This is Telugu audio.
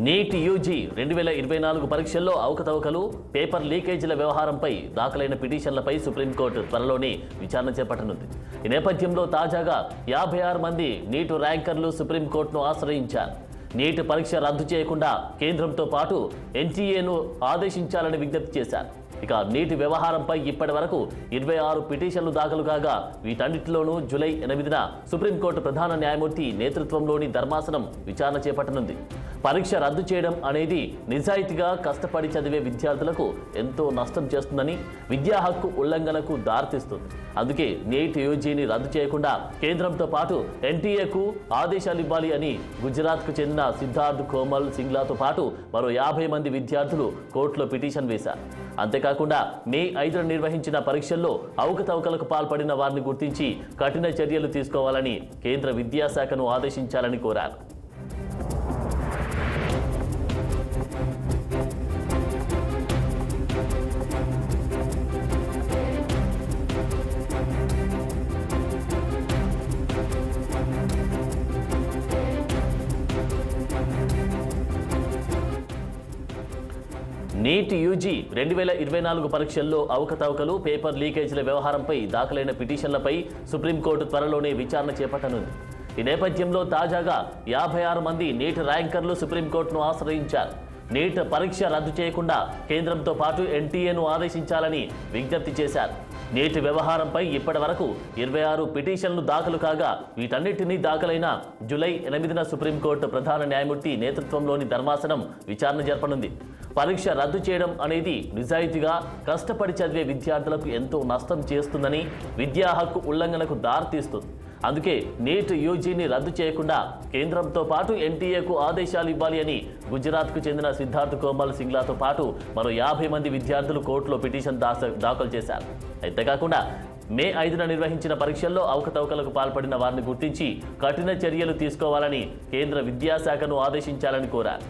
నీట్ యూజీ 2024 పరీక్షల్లో అవకతవకలు, పేపర్ లీకేజీల వ్యవహారంపై దాఖలైన పిటిషన్లపై సుప్రీంకోర్టు త్వరలోనే విచారణ చేపట్టనుంది. ఈ నేపథ్యంలో తాజాగా 56 మంది నీట్ ర్యాంకర్లు సుప్రీంకోర్టును ఆశ్రయించారు. నీట్ పరీక్ష రద్దు చేయకుండా కేంద్రంతో పాటు ఎన్టీఏను ఆదేశించాలని విజ్ఞప్తి చేశారు. ఇక నీటి వ్యవహారంపై ఇప్పటి వరకు 26 పిటిషన్లు దాఖలు కాగా వీటన్నిటిలోనూ జూలై 8న సుప్రీంకోర్టు ప్రధాన న్యాయమూర్తి నేతృత్వంలోని ధర్మాసనం విచారణ చేపట్టనుంది. పరీక్ష రద్దు చేయడం అనేది నిజాయితీగా కష్టపడి చదివే విద్యార్థులకు ఎంతో నష్టం చేస్తుందని, విద్యా హక్కు ఉల్లంఘనకు దారితీస్తుంది. అందుకే నీట్ యూజీని రద్దు చేయకుండా కేంద్రంతో పాటు ఎన్టీఏకు ఆదేశాలు ఇవ్వాలి అని గుజరాత్కు చెందిన సిద్ధార్థ్ కోమల్ సింగ్లాతో పాటు మరో 50 మంది విద్యార్థులు కోర్టులో పిటిషన్ వేశారు. అంతేకాకుండా మే 5న నిర్వహించిన పరీక్షల్లో అవకతవకలకు పాల్పడిన వారిని గుర్తించి కఠిన చర్యలు తీసుకోవాలని కేంద్ర విద్యాశాఖను ఆదేశించాలని కోరారు. నీట్ యూజీ 2024 పరీక్షల్లో అవకతవకలు, పేపర్ లీకేజీల వ్యవహారంపై దాఖలైన పిటిషన్లపై సుప్రీంకోర్టు త్వరలోనే విచారణ చేపట్టనుంది. ఈ నేపథ్యంలో తాజాగా 56 మంది నీట్ ర్యాంకర్లు సుప్రీంకోర్టును ఆశ్రయించారు. నీట్ పరీక్ష రద్దు చేయకుండా కేంద్రంతో పాటు ఎన్టీఏను ఆదేశించాలని విజ్ఞప్తి చేశారు. నీట్ వ్యవహారంపై ఇప్పటి వరకు 26 పిటిషన్లు దాఖలు కాగా వీటన్నిటినీ దాఖలైన జూలై 8న సుప్రీంకోర్టు ప్రధాన న్యాయమూర్తి నేతృత్వంలోని ధర్మాసనం విచారణ జరపనుంది. పరీక్ష రద్దు చేయడం అనేది నిజాయితీగా కష్టపడి చదివే విద్యార్థులకు ఎంతో నష్టం చేస్తుందని, విద్యా హక్కు ఉల్లంఘనకు దారితీస్తుంది. అందుకే నీట్ యూజీని రద్దు చేయకుండా కేంద్రంతో పాటు ఎన్టీఏకు ఆదేశాలు ఇవ్వాలి అని గుజరాత్కు చెందిన సిద్ధార్థ్ కోమల్ సింగ్లాతో పాటు మరో 50 మంది విద్యార్థులు కోర్టులో పిటిషన్ దాఖలు చేశారు. అంతేకాకుండా మే 5న నిర్వహించిన పరీక్షల్లో అవకతవకలకు పాల్పడిన వారిని గుర్తించి కఠిన చర్యలు తీసుకోవాలని కేంద్ర విద్యాశాఖను ఆదేశించాలని కోరారు.